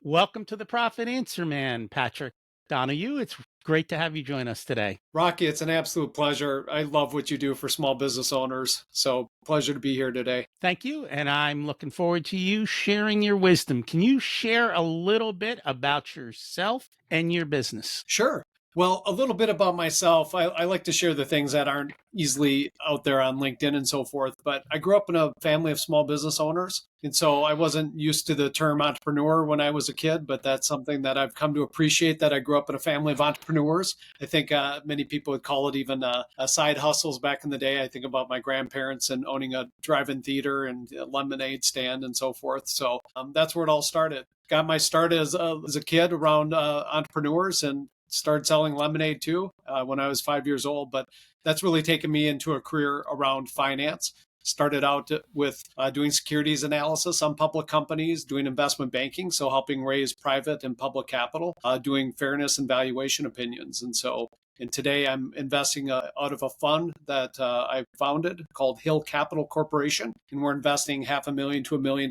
Welcome to the Profit Answer Man, Patrick Donohue. It's great to have you join us today. Rocky, it's an absolute pleasure. I love what you do for small business owners. So, pleasure to be here today. Thank you. And I'm looking forward to you sharing your wisdom. Can you share a little bit about yourself and your business? Sure. Well, a little bit about myself. I like to share the things that aren't easily out there on LinkedIn and so forth. But I grew up in a family of small business owners. And so I wasn't used to the term entrepreneur when I was a kid, but that's something that I've come to appreciate, that I grew up in a family of entrepreneurs. I think many people would call it even a side hustles back in the day. I think about my grandparents and owning a drive-in theater and a lemonade stand and so forth. So that's where it all started. Got my start as a kid around entrepreneurs and started selling lemonade too when I was 5 years old. But that's really taken me into a career around finance. Started out with doing securities analysis on public companies, doing investment banking, so helping raise private and public capital, doing fairness and valuation opinions. And today I'm investing out of a fund that I founded called Hill Capital Corporation. And we're investing $500,000 to $1 million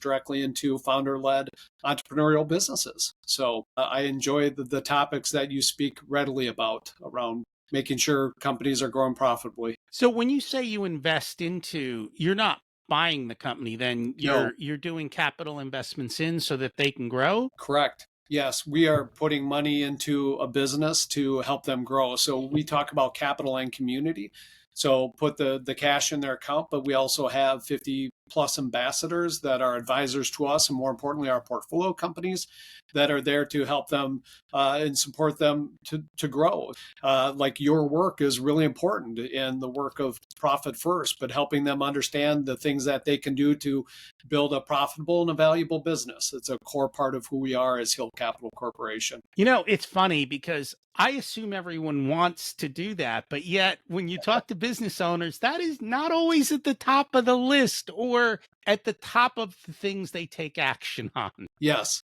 directly into founder-led entrepreneurial businesses. So I enjoy the topics that you speak readily about around making sure companies are growing profitably. So when you say you invest into, you're not buying the company, then No, you're doing capital investments in so that they can grow? correct. Yes, we are putting money into a business to help them grow. So we talk about capital and community. So put the cash in their account, but we also have 50 plus ambassadors that are advisors to us, and more importantly, our portfolio companies that are there to help them and support them to grow. Like your work is really important in the work of Profit First, but helping them understand the things that they can do to build a profitable and a valuable business. It's a core part of who we are as Hill Capital Corporation. You know, it's funny because I assume everyone wants to do that, but yet when you talk to business owners, that is not always at the top of the list or at the top of the things they take action on. Yes.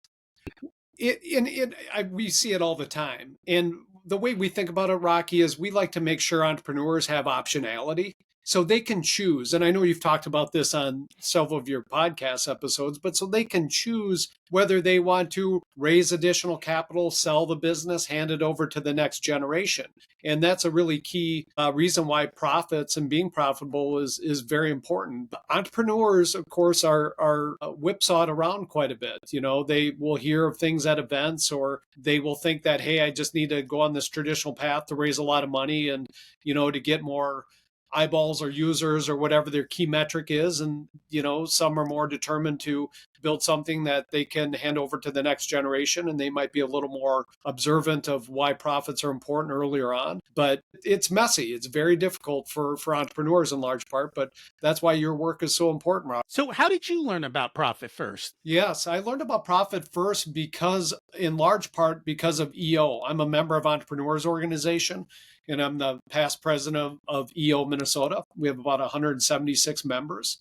We see it all the time. And the way we think about it, Rocky, is we like to make sure entrepreneurs have optionality so they can choose. And I know you've talked about this on several of your podcast episodes, but so they can choose whether they want to raise additional capital, sell the business, hand it over to the next generation. And that's a really key reason why profits and being profitable is very important. But entrepreneurs, of course, are whipsawed around quite a bit. You know, they will hear of things at events, or they will think that, hey, I just need to go on this traditional path to raise a lot of money and, to get more eyeballs or users or whatever their key metric is. And, some are more determined to build something that they can hand over to the next generation. And they might be a little more observant of why profits are important earlier on. But it's messy. It's very difficult for entrepreneurs in large part. But that's why your work is so important, Rob. So how did you learn about Profit First? Yes, I learned about Profit First in large part, because of EO. I'm a member of Entrepreneurs Organization, and I'm the past president of EO Minnesota. We have about 176 members.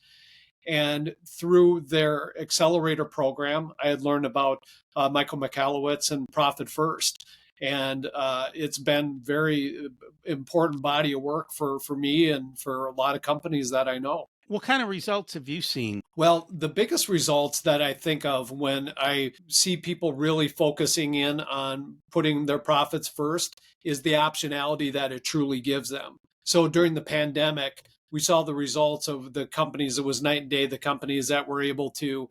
And through their accelerator program, I had learned about Michael Michalowicz and Profit First. And it's been very important body of work for me and for a lot of companies that I know. What kind of results have you seen? Well, the biggest results that I think of when I see people really focusing in on putting their profits first is the optionality that it truly gives them. So during the pandemic, we saw the results of the companies. It was night and day, the companies that were able to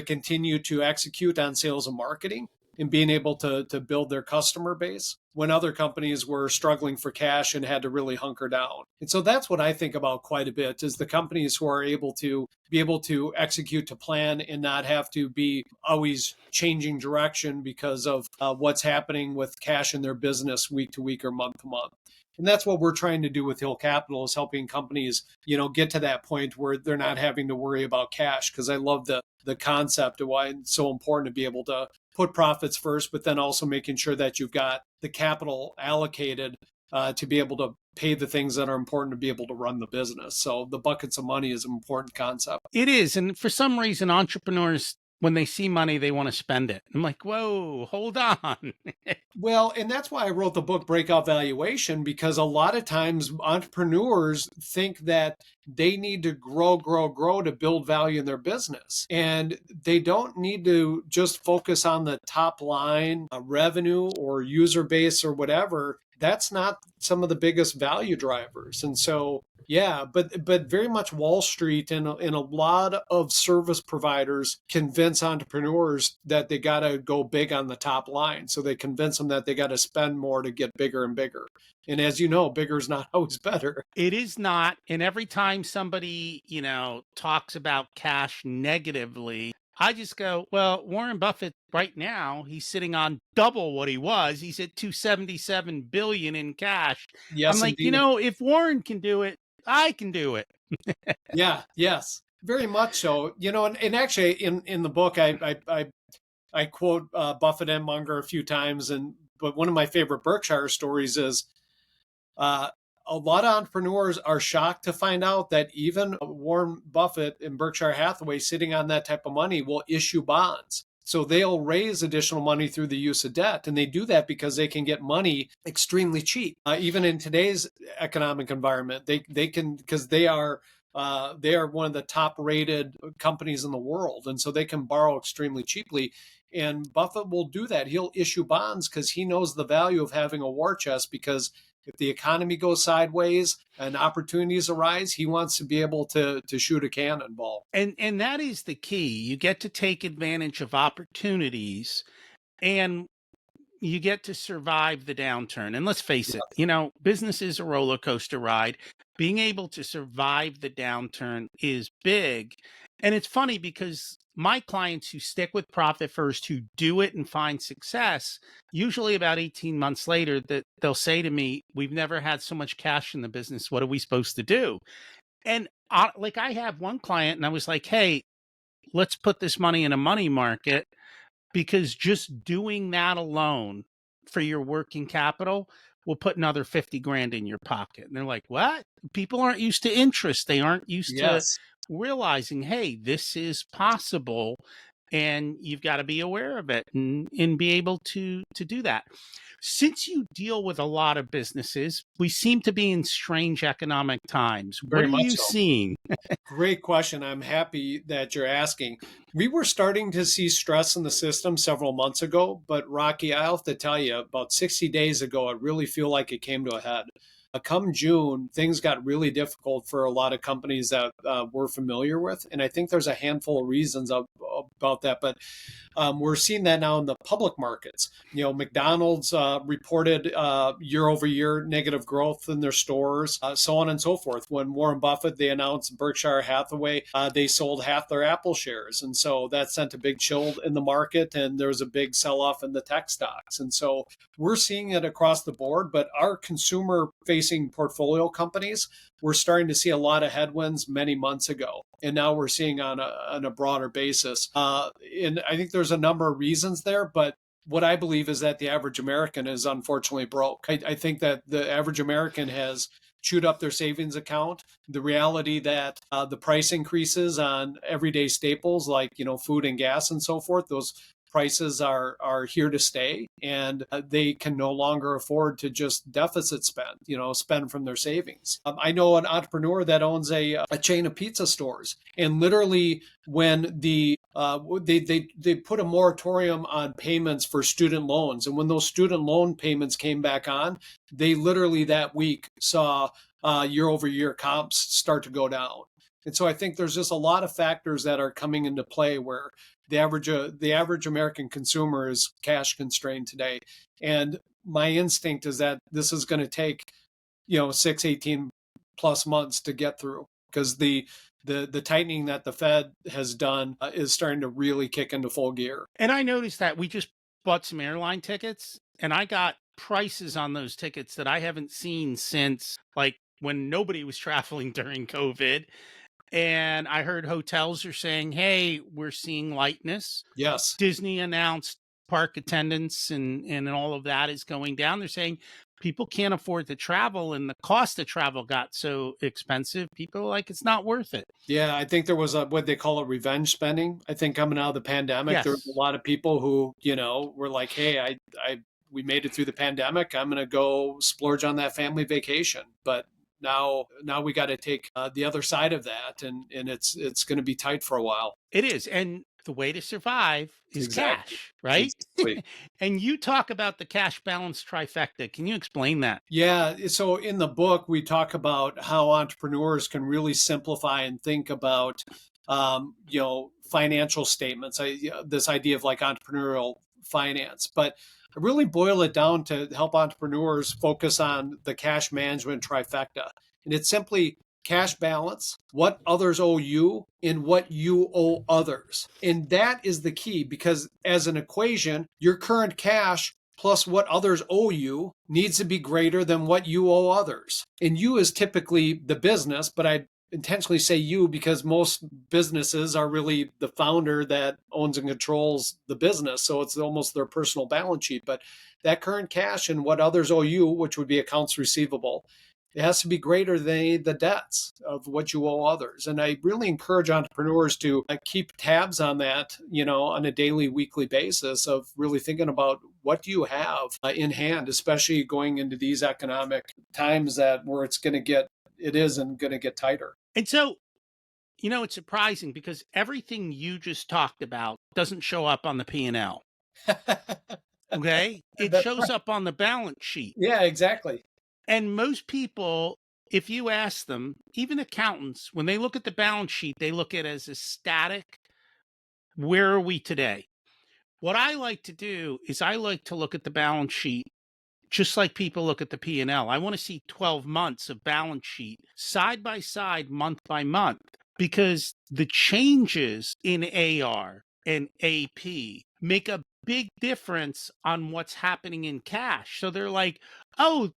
continue to execute on sales and marketing and being able to build their customer base when other companies were struggling for cash and had to really hunker down. And so that's what I think about quite a bit, is the companies who are able to execute to plan and not have to be always changing direction because of what's happening with cash in their business week to week or month to month. And that's what we're trying to do with Hill Capital, is helping companies, get to that point where they're not having to worry about cash. Because I love the concept of why it's so important to be able to put profits first, but then also making sure that you've got the capital allocated to be able to pay the things that are important to be able to run the business. So the buckets of money is an important concept. It is. And for some reason, entrepreneurs When they see money, they want to spend it. I'm like, whoa, hold on. Well, and that's why I wrote the book Breakout Valuation, because a lot of times entrepreneurs think that they need to grow to build value in their business. And they don't need to just focus on the top line revenue or user base or whatever. That's not some of the biggest value drivers. And so, yeah, but very much Wall Street and a lot of service providers convince entrepreneurs that they got to go big on the top line. So they convince them that they got to spend more to get bigger and bigger. And as you know, bigger is not always better. It is not. And every time somebody, talks about cash negatively, I just go, well, Warren Buffett right now, he's sitting on double what he was. He's at 277 billion in cash. I'm Yes, like, indeed. if Warren can do it, I can do it. Yeah, yes, very much so. And actually, in the book, I quote Buffett and Munger a few times, but one of my favorite Berkshire stories is uh, a lot of entrepreneurs are shocked to find out that even Warren Buffett and Berkshire Hathaway, sitting on that type of money, will issue bonds. So they'll raise additional money through the use of debt. And they do that because they can get money extremely cheap. Even in today's economic environment, they can, because they are one of the top rated companies in the world. And so they can borrow extremely cheaply. And Buffett will do that. He'll issue bonds because he knows the value of having a war chest, because if the economy goes sideways and opportunities arise, he wants to be able to shoot a cannonball. And that is the key. You get to take advantage of opportunities, and you get to survive the downturn. And let's face it, business is a roller coaster ride. Being able to survive the downturn is big. And it's funny because my clients who stick with Profit First, who do it and find success, usually about 18 months later, that they'll say to me, we've never had so much cash in the business. What are we supposed to do? And I have one client and I was like, hey, let's put this money in a money market, because just doing that alone for your working capital will put another 50 grand in your pocket. And they're like, what? People aren't used to interest. They aren't used to Yes. realizing, hey, this is possible. And you've got to be aware of it and be able to do that. Since you deal with a lot of businesses, we seem to be in strange economic times. What Very are much you so. seeing? Great question. I'm happy that you're asking. We were starting to see stress in the system several months ago, but Rocky, I have to tell you, about 60 days ago, I really feel like it came to a head. Come June, things got really difficult for a lot of companies that we're familiar with. And I think there's a handful of reasons about that. But we're seeing that now in the public markets. McDonald's reported year over year negative growth in their stores, so on and so forth. When Warren Buffett, they announced Berkshire Hathaway, they sold half their Apple shares. And so that sent a big chill in the market, and there was a big sell off in the tech stocks. And so we're seeing it across the board, but our consumer facing portfolio companies, we're starting to see a lot of headwinds many months ago. And now we're seeing on a broader basis. And I think there's a number of reasons there, but what I believe is that the average American is unfortunately broke. I think that the average American has chewed up their savings account. The reality that the price increases on everyday staples like food and gas and so forth, those prices are here to stay, and they can no longer afford to just deficit spend from their savings. I know an entrepreneur that owns a chain of pizza stores, and literally when they put a moratorium on payments for student loans, and when those student loan payments came back on, they literally that week saw year over year comps start to go down. And so I think there's just a lot of factors that are coming into play where the average American consumer is cash constrained today. And my instinct is that this is going to take 18 plus months to get through, because the tightening that the Fed has done is starting to really kick into full gear. And I noticed that we just bought some airline tickets, and I got prices on those tickets that I haven't seen since when nobody was traveling during COVID. And I heard hotels are saying, hey, we're seeing lightness. Yes. Disney announced park attendance and all of that is going down. They're saying people can't afford to travel and the cost of travel got so expensive, people are like, it's not worth it. Yeah, I think there was a what they call a revenge spending. I think coming out of the pandemic, there was a Yes. lot of people who, were like, "Hey, we made it through the pandemic. I'm going to go splurge on that family vacation." But now we got to take the other side of that, and it's going to be tight for a while. It is. And the way to survive is Exactly. cash, right? Exactly. And you talk about the cash balance trifecta. Can you explain that? Yeah. So in the book, we talk about how entrepreneurs can really simplify and think about, financial statements. This idea of like entrepreneurial finance, but I really boil it down to help entrepreneurs focus on the cash management trifecta. And it's simply cash balance, what others owe you, and what you owe others. And that is the key because as an equation, your current cash plus what others owe you needs to be greater than what you owe others. And you is typically the business, but I intentionally say you because most businesses are really the founder that owns and controls the business. So it's almost their personal balance sheet. But that current cash and what others owe you, which would be accounts receivable, it has to be greater than the debts of what you owe others. And I really encourage entrepreneurs to keep tabs on that, on a daily, weekly basis of really thinking about what do you have in hand, especially going into these economic times that where it isn't going to get tighter. And so, it's surprising because everything you just talked about doesn't show up on the P&L. Okay? It That's shows right. up on the balance sheet. Yeah, exactly. And most people, if you ask them, even accountants, when they look at the balance sheet, they look at it as a static, where are we today? What I like to do is I like to look at the balance sheet just like people look at the P&L. I want to see 12 months of balance sheet side by side, month by month, because the changes in AR and AP make a big difference on what's happening in cash. So they're like, oh,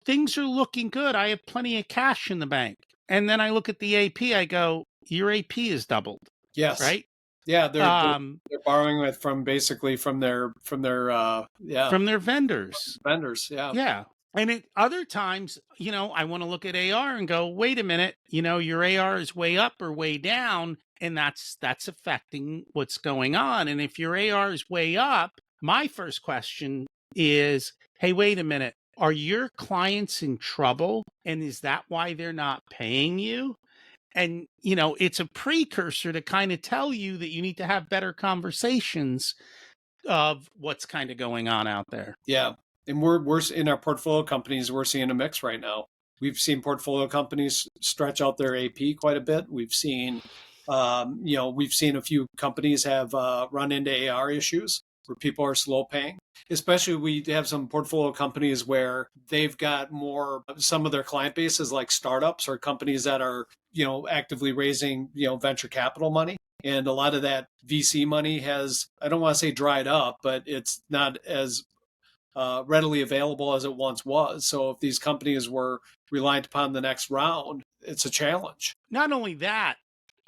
things are looking good. I have plenty of cash in the bank. And then I look at the AP, I go, your AP is doubled, Yes. right? Yeah, Um, they're borrowing it from basically from their from their vendors. vendors. Yeah. Yeah. And at other times, I want to look at AR and go, wait a minute, your AR is way up or way down, and that's affecting what's going on. And if your AR is way up, my first question is, hey, wait a minute, are your clients in trouble? And is that why they're not paying you? And, it's a precursor to kind of tell you that you need to have better conversations of what's kind of going on out there. Yeah. And we're in our portfolio companies, we're seeing a mix right now. We've seen portfolio companies stretch out their AP quite a bit. We've seen a few companies have run into AR issues where people are slow paying. Especially, we have some portfolio companies where they've got more. Some of their client base is like startups or companies that are actively raising venture capital money. And a lot of that VC money has, I don't want to say dried up, but it's not as readily available as it once was. So if these companies were reliant upon the next round, it's a challenge. Not only that,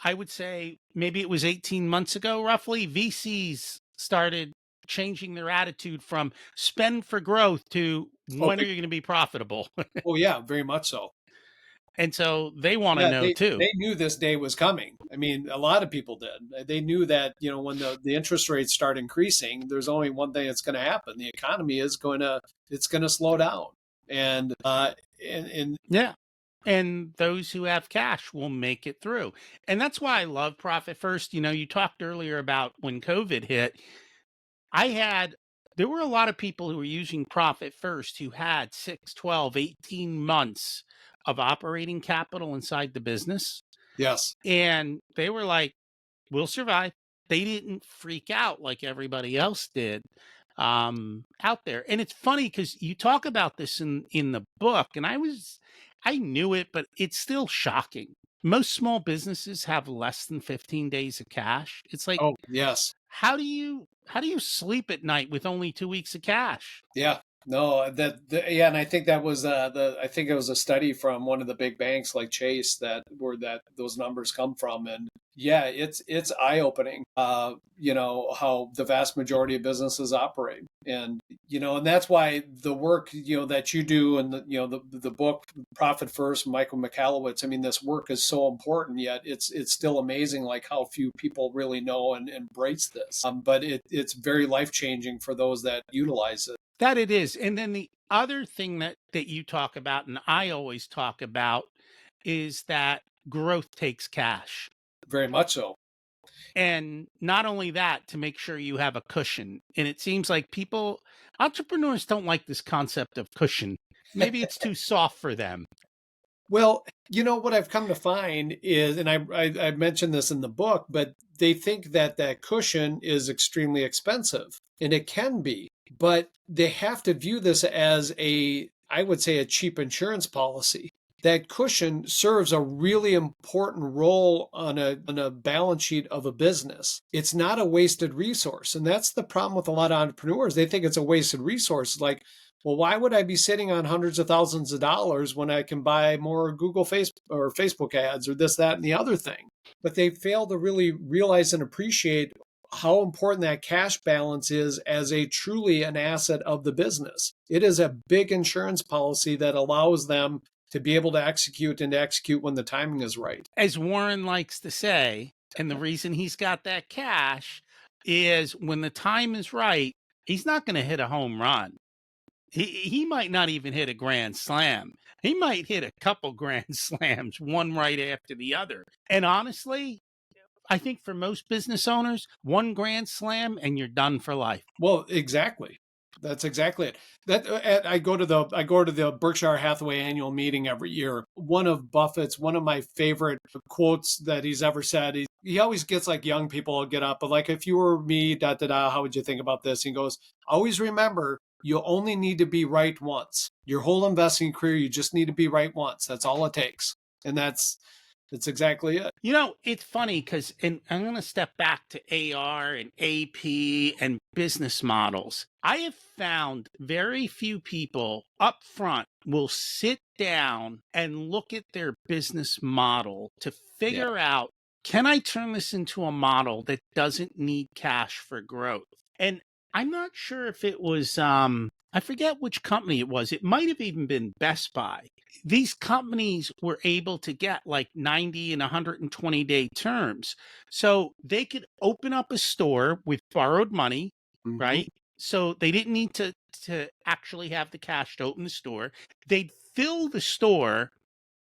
I would say maybe it was 18 months ago, roughly, VCs started changing their attitude from spend for growth to Oh, when are you going to be profitable? oh yeah, very much so. And so they want to Yeah, know too. they knew this day was coming. I mean, a lot of people did. They knew that when the interest rates start increasing, there's only one thing that's going to happen: the economy is going to slow down, and Yeah. And those who have cash will make it through. And that's why I love Profit First. You talked earlier about when COVID hit. There were a lot of people who were using Profit First who had 6, 12, 18 months of operating capital inside the business. yes, And they were like, we'll survive. They didn't freak out like everybody else did out there. And it's funny because you talk about this in the book, and I knew it, but it's still shocking. Most small businesses have less than 15 days of cash. It's like, oh yes, how do you sleep at night with only 2 weeks of cash? yeah. No, yeah, and I think that was I think it was a study from one of the big banks like Chase that where that those numbers come from, and yeah, it's eye opening. How the vast majority of businesses operate, and and that's why the work that you do, and the book Profit First, Michael McAllowitz. I mean, this work is so important, yet it's still amazing like how few people really know and embrace this. But it's very life changing for those that utilize it. That it is. And then the other thing that you talk about and I always talk about is that growth takes cash. Very much so. And not only that, to make sure you have a cushion. And it seems like entrepreneurs don't like this concept of cushion. Maybe it's too soft for them. Well, what I've come to find is, and I mentioned this in the book, but they think that that cushion is extremely expensive, and it can be, but they have to view this as I would say, a cheap insurance policy. That cushion serves a really important role on a balance sheet of a business. It's not a wasted resource, and that's the problem with a lot of entrepreneurs. They think it's a wasted resource. Like, well, why would I be sitting on hundreds of thousands of dollars when I can buy more Google Face or Facebook ads or this, that, and the other thing? But they fail to really realize and appreciate how important that cash balance is as a truly an asset of the business. It is a big insurance policy that allows them to be able to execute and to execute when the timing is right. As Warren likes to say, and the reason he's got that cash is when the time is right, he's not going to hit a home run. He might not even hit a grand slam. He might hit a couple grand slams, one right after the other. And honestly, I think for most business owners, one grand slam and you're done for life. Well, exactly. That's exactly it. That I go to the Berkshire Hathaway annual meeting every year. One of my favorite quotes that he's ever said. He always gets like young people get up, but like if you were me, da da da, how would you think about this? He goes, always remember, you only need to be right once. Your whole investing career, you just need to be right once. That's all it takes, and that's exactly it. It's funny because, and I'm going to step back to AR and AP and business models. I have found very few people up front will sit down and look at their business model to figure out, can I turn this into a model that doesn't need cash for growth? And I'm not sure if it was, I forget which company it was. It might have even been Best Buy. These companies were able to get like 90 and 120-day terms. So they could open up a store with borrowed money, Mhm. right? So they didn't need to actually have the cash to open the store. They'd fill the store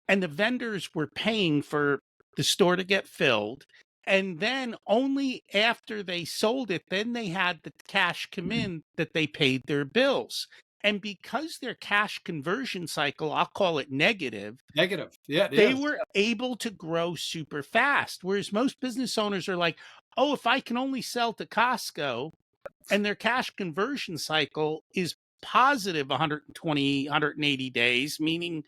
and the vendors were paying for the store to get filled. And then only after they sold it, then they had the cash come in that they paid their bills. And because their cash conversion cycle, I'll call it negative, Negative. Yeah, it they is. were able to grow super fast. Whereas most business owners are like, oh, if I can only sell to Costco, and their cash conversion cycle is positive 120, 180 days, meaning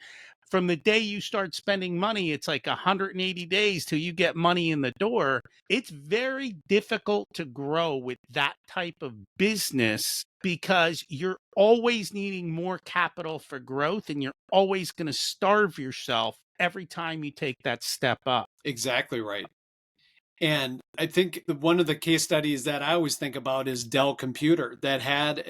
from the day you start spending money, it's like 180 days till you get money in the door. It's very difficult to grow with that type of business because you're always needing more capital for growth and you're always going to starve yourself every time you take that step up. Exactly right. And I think one of the case studies that I always think about is Dell Computer that had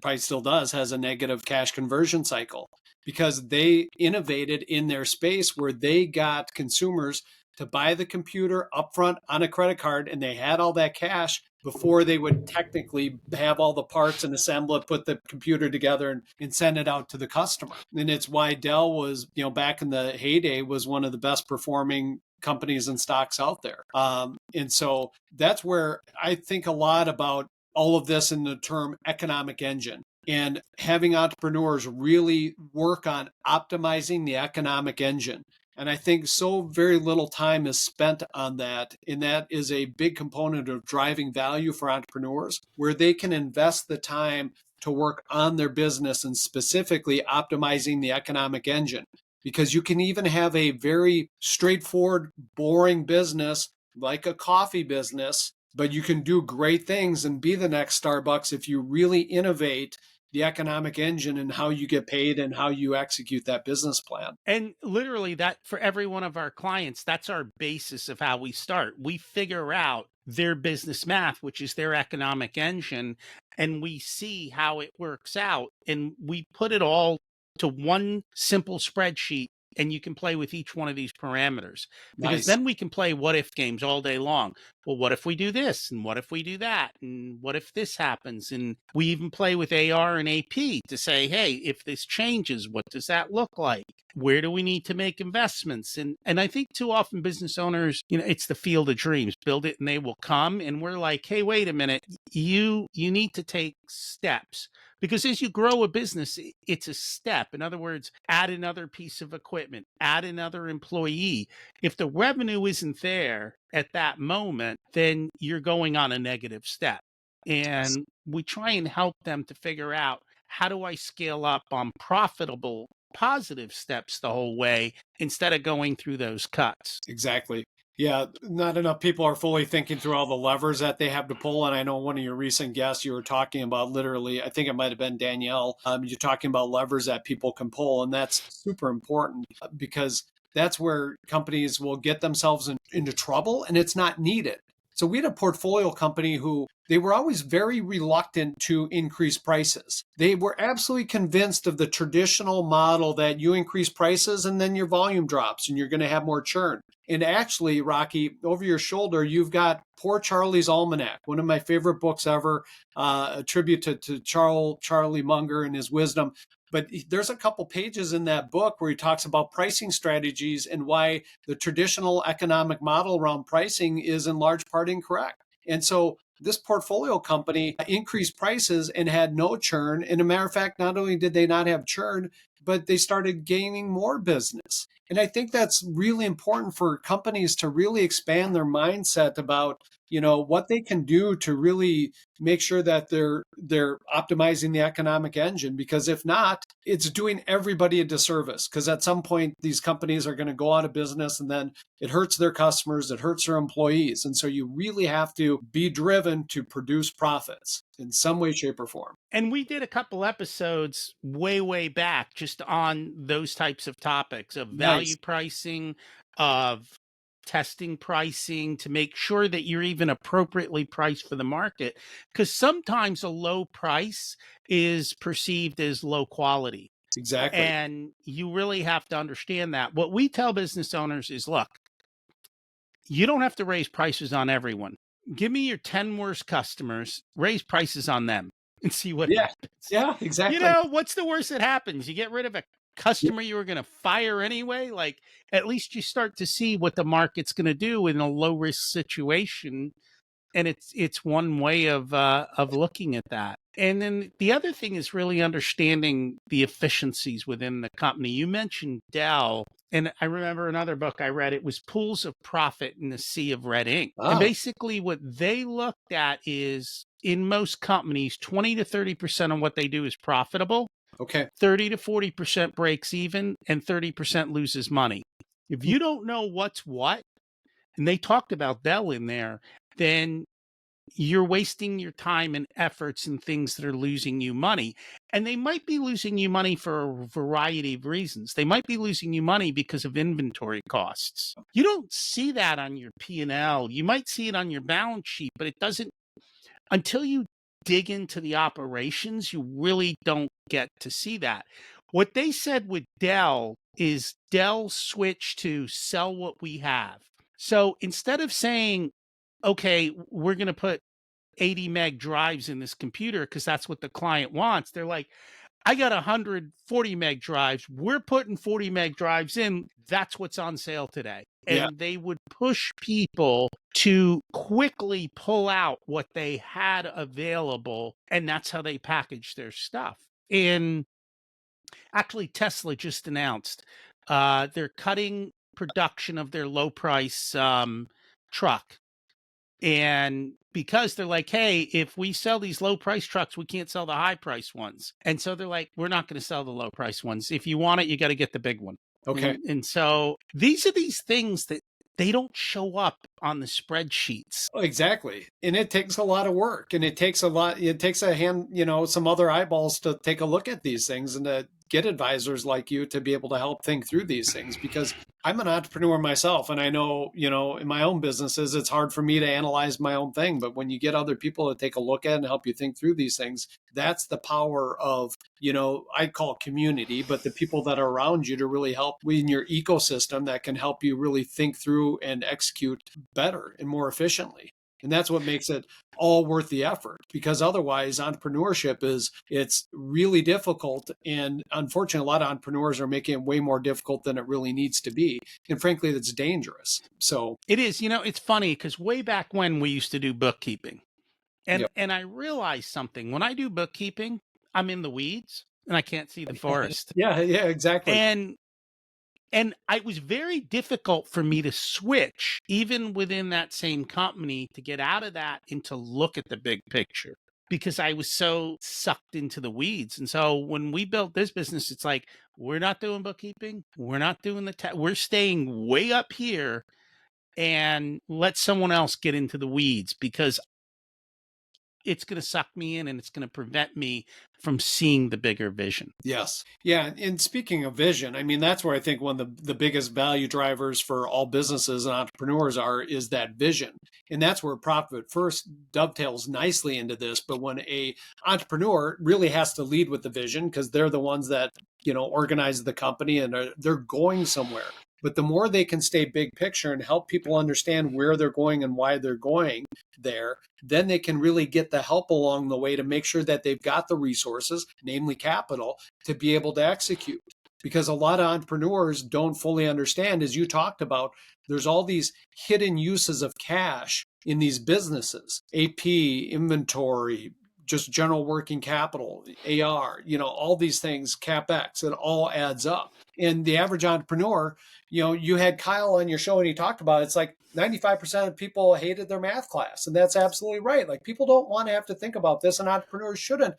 probably still does has a negative cash conversion cycle because they innovated in their space where they got consumers to buy the computer upfront on a credit card, and they had all that cash before they would technically have all the parts and assemble it, put the computer together, and send it out to the customer. And it's why Dell was, back in the heyday, was one of the best performing companies and stocks out there. And so that's where I think a lot about all of this in the term economic engine, and having entrepreneurs really work on optimizing the economic engine. And I think so very little time is spent on that. And that is a big component of driving value for entrepreneurs, where they can invest the time to work on their business and specifically optimizing the economic engine. Because you can even have a very straightforward, boring business like a coffee business, but you can do great things and be the next Starbucks if you really innovate the economic engine and how you get paid and how you execute that business plan. And literally, that for every one of our clients, that's our basis of how we start. We figure out their business math, which is their economic engine, and we see how it works out. And we put it all to one simple spreadsheet, and you can play with each one of these parameters, because Nice. then we can play what if games all day long. Well, what if we do this? And what if we do that? And what if this happens? And we even play with AR and AP to say, hey, if this changes, what does that look like? Where do we need to make investments? And I think too often business owners, it's the field of dreams. Build it and they will come. And we're like, hey, wait a minute. You need to take steps, because as you grow a business, it's a step. In other words, add another piece of equipment, add another employee. If the revenue isn't there at that moment, then you're going on a negative step. And we try and help them to figure out, how do I scale up on profitable, positive steps the whole way, instead of going through those cuts? Exactly. Yeah, not enough people are fully thinking through all the levers that they have to pull. And I know one of your recent guests, you were talking about literally, I think it might have been Danielle. You're talking about levers that people can pull. And that's super important because that's where companies will get themselves into trouble and it's not needed. So we had a portfolio company who they were always very reluctant to increase prices. They were absolutely convinced of the traditional model that you increase prices and then your volume drops and you're going to have more churn. And actually, Rocky, over your shoulder, you've got Poor Charlie's Almanac, one of my favorite books ever, a tribute to Charlie Munger and his wisdom. But there's a couple pages in that book where he talks about pricing strategies and why the traditional economic model around pricing is in large part incorrect. And so this portfolio company increased prices and had no churn. And a matter of fact, not only did they not have churn, but they started gaining more business. And I think that's really important for companies to really expand their mindset about, what they can do to really make sure that they're optimizing the economic engine, because if not, it's doing everybody a disservice, because at some point these companies are going to go out of business and then it hurts their customers, it hurts their employees. And so you really have to be driven to produce profits in some way, shape, or form. And we did a couple episodes way, way back just on those types of topics of value Nice. pricing, of testing pricing to make sure that you're even appropriately priced for the market. Because sometimes a low price is perceived as low quality. Exactly. And you really have to understand that. What we tell business owners is, look, you don't have to raise prices on everyone. Give me your 10 worst customers, raise prices on them and see what Yeah. happens. Yeah, exactly. What's the worst that happens? You get rid of a customer you were going to fire anyway. Like, at least you start to see what the market's going to do in a low risk situation, and it's one way of looking at that. And then the other thing is really understanding the efficiencies within the company. You mentioned Dell, and I remember another book I read. It was Pools of Profit in the Sea of Red Ink. And Oh, basically what they looked at is, in most companies, 20 to 30% of what they do is profitable, okay. 30 to 40% breaks even, and 30% loses money. If you don't know what's what, and they talked about Dell in there, then you're wasting your time and efforts in things that are losing you money. And they might be losing you money for a variety of reasons. They might be losing you money because of inventory costs. You don't see that on your P&L. You might see it on your balance sheet, but it doesn't, until you dig into the operations, you really don't get to see that. What they said with Dell is Dell switched to sell what we have. So instead of saying, okay, we're going to put 80 meg drives in this computer because that's what the client wants, they're like, I got 140 meg drives. We're putting 40 meg drives in. That's what's on sale today. Yeah. And they would push people to quickly pull out what they had available. And that's how they package their stuff. And actually, Tesla just announced they're cutting production of their low price truck. And because they're like, hey, if we sell these low price trucks, we can't sell the high price ones. And so they're like, we're not going to sell the low price ones. If you want it, you got to get the big one. Okay. And so these are these things that they don't show up on the spreadsheets. Exactly. And it takes a lot of work, and it takes a hand, some other eyeballs to take a look at these things and to get advisors like you to be able to help think through these things, because I'm an entrepreneur myself, and I know, in my own businesses it's hard for me to analyze my own thing, but when you get other people to take a look at and help you think through these things, that's the power of, I call it community, but the people that are around you to really help in your ecosystem that can help you really think through and execute better and more efficiently. And that's what makes it all worth the effort, because otherwise entrepreneurship it's really difficult. And unfortunately, a lot of entrepreneurs are making it way more difficult than it really needs to be. And frankly, that's dangerous. So, It is, it's funny because way back when we used to do bookkeeping, and yep. and I realized something. When I do bookkeeping, I'm in the weeds and I can't see the forest. Yeah, yeah, exactly. And it was very difficult for me to switch, even within that same company, to get out of that and to look at the big picture because I was so sucked into the weeds. And so when we built this business, it's like, we're not doing bookkeeping. We're not doing we're staying way up here and let someone else get into the weeds because it's going to suck me in and it's going to prevent me from seeing the bigger vision. Yes. Yeah. And speaking of vision, I mean, that's where I think one of the biggest value drivers for all businesses and entrepreneurs is that vision. And that's where Profit First dovetails nicely into this. But when a entrepreneur really has to lead with the vision, because they're the ones that, organize the company and they're going somewhere. But the more they can stay big picture and help people understand where they're going and why they're going there, then they can really get the help along the way to make sure that they've got the resources, namely capital, to be able to execute. Because a lot of entrepreneurs don't fully understand, as you talked about, there's all these hidden uses of cash in these businesses: AP, inventory, just general working capital, AR, all these things, CapEx, it all adds up. And the average entrepreneur, you had Kyle on your show and he talked about it's like 95% of people hated their math class. And that's absolutely right. Like, people don't want to have to think about this, and entrepreneurs shouldn't.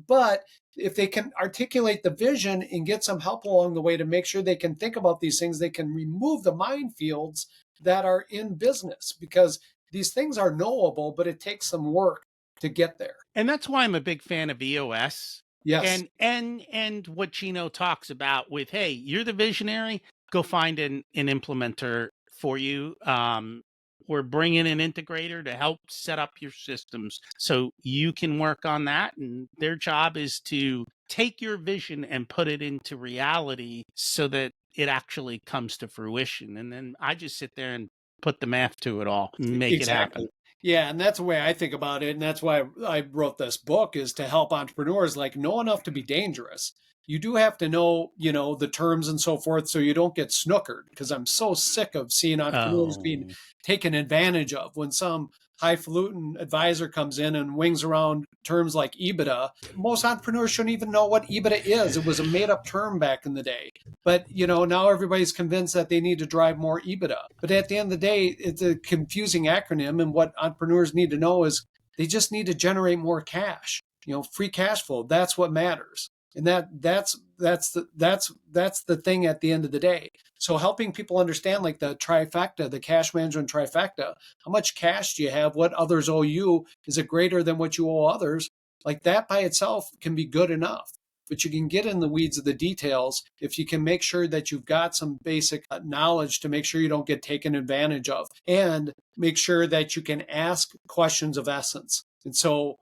But if they can articulate the vision and get some help along the way to make sure they can think about these things, they can remove the minefields that are in business, because these things are knowable, but it takes some work to get there. And that's why I'm a big fan of EOS. Yes. And what Gino talks about with, hey, you're the visionary, go find an implementer for you. Or bring in an integrator to help set up your systems so you can work on that. And their job is to take your vision and put it into reality so that it actually comes to fruition. And then I just sit there and put the math to it all and make it happen. Exactly. Yeah, and that's the way I think about it, and that's why I wrote this book, is to help entrepreneurs know enough to be dangerous. You do have to know, the terms and so forth, so you don't get snookered. Because I'm so sick of seeing entrepreneurs being Oh, taken advantage of when some highfalutin advisor comes in and wings around terms like EBITDA. Most entrepreneurs shouldn't even know what EBITDA is. It was a made up term back in the day. But, now everybody's convinced that they need to drive more EBITDA. But at the end of the day, it's a confusing acronym. And what entrepreneurs need to know is they just need to generate more cash. Free cash flow. That's what matters. And that's the thing at the end of the day. So helping people understand, like, the trifecta, the cash management trifecta: how much cash do you have? What others owe you? Is it greater than what you owe others? Like, that by itself can be good enough. But you can get in the weeds of the details if you can make sure that you've got some basic knowledge to make sure you don't get taken advantage of, and make sure that you can ask questions of essence. And so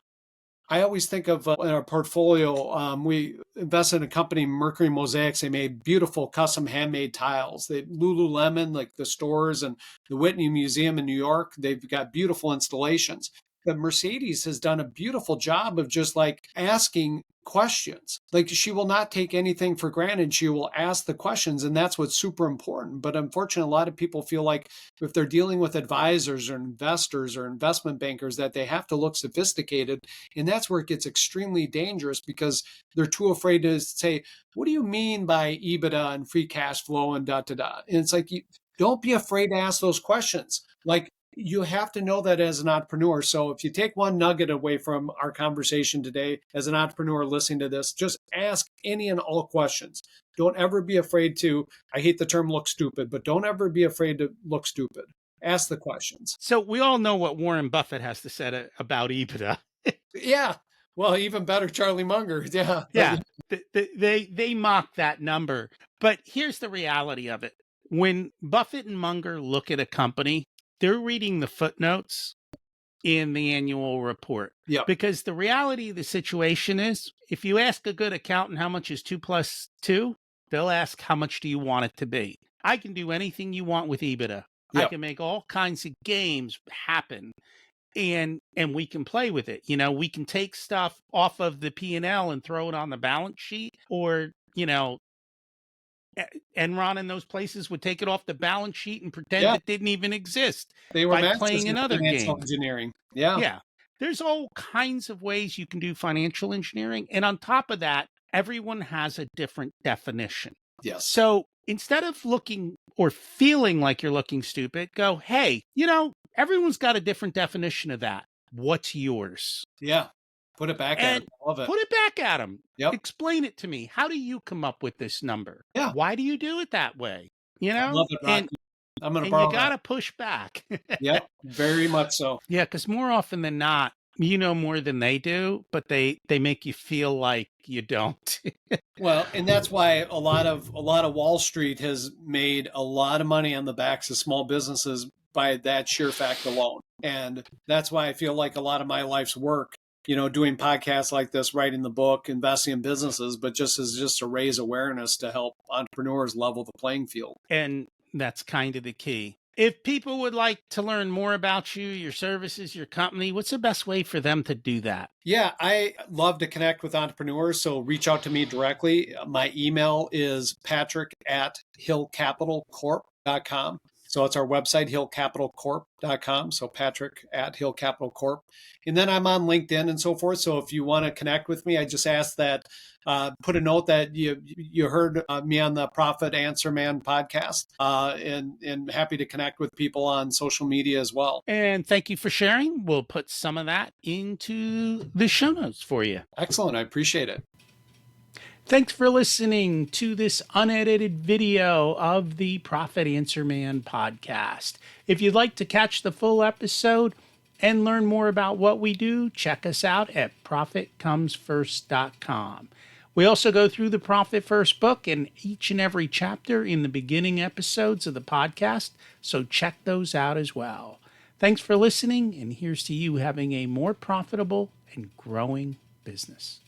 I always think of, in our portfolio, we invested in a company, Mercury Mosaics. They made beautiful custom handmade tiles. Lululemon, like the stores, and the Whitney Museum in New York, they've got beautiful installations. But Mercedes has done a beautiful job of just asking questions. Like, she will not take anything for granted. She will ask the questions, and that's what's super important. But unfortunately, a lot of people feel like if they're dealing with advisors or investors or investment bankers, that they have to look sophisticated. And that's where it gets extremely dangerous, because they're too afraid to say, what do you mean by EBITDA and free cash flow and da da da? And it's like, don't be afraid to ask those questions. Like, you have to know that as an entrepreneur. So if you take one nugget away from our conversation today, as an entrepreneur listening to this, just ask any and all questions. Don't ever be afraid to, I hate the term look stupid, but don't ever be afraid to look stupid. Ask the questions. So we all know what Warren Buffett has to say about EBITDA. Yeah. Well, even better, Charlie Munger. Yeah. But Yeah, they mock that number. But here's the reality of it. When Buffett and Munger look at a company, they're reading the footnotes in the annual report. yeah. Because the reality of the situation is, if you ask a good accountant how much is 2 plus 2, they'll ask how much do you want it to be. I can do anything you want with EBITDA. I Yeah. can make all kinds of games happen, and we can play with it. We can take stuff off of the P&L and throw it on the balance sheet, or Enron and those places would take it off the balance sheet and pretend Yeah. it didn't even exist They were by masters playing in another financial game. engineering. Yeah. Yeah. There's all kinds of ways you can do financial engineering. And on top of that, everyone has a different definition. Yes. So instead of looking or feeling like you're looking stupid, go, hey, everyone's got a different definition of that. What's yours? Yeah. Put it back at And them. Love it. put it back at them. Yep. Explain it to me. How do you come up with this number? Yeah. Why do you do it that way? I love it, Rocky. I'm going to And you borrow got that. to push back. Yep. Very much so. Yeah, because more often than not, you know more than they do, but they make you feel like you don't. Well, and that's why a lot of Wall Street has made a lot of money on the backs of small businesses by that sheer fact alone. And that's why I feel like a lot of my life's work, doing podcasts like this, writing the book, investing in businesses, but just to raise awareness to help entrepreneurs level the playing field. And that's kind of the key. If people would like to learn more about you, your services, your company, what's the best way for them to do that? Yeah, I love to connect with entrepreneurs, so reach out to me directly. My email is patrick@hillcapitalcorp.com. So it's our website, hillcapitalcorp.com. So patrick@hillcapitalcorp. And then I'm on LinkedIn and so forth. So if you want to connect with me, I just ask that, put a note that you heard me on the Profit Answer Man podcast, and happy to connect with people on social media as well. And thank you for sharing. We'll put some of that into the show notes for you. Excellent. I appreciate it. Thanks for listening to this unedited video of the Profit Answer Man podcast. If you'd like to catch the full episode and learn more about what we do, check us out at profitcomesfirst.com. We also go through the Profit First book and each and every chapter in the beginning episodes of the podcast, so check those out as well. Thanks for listening, and here's to you having a more profitable and growing business.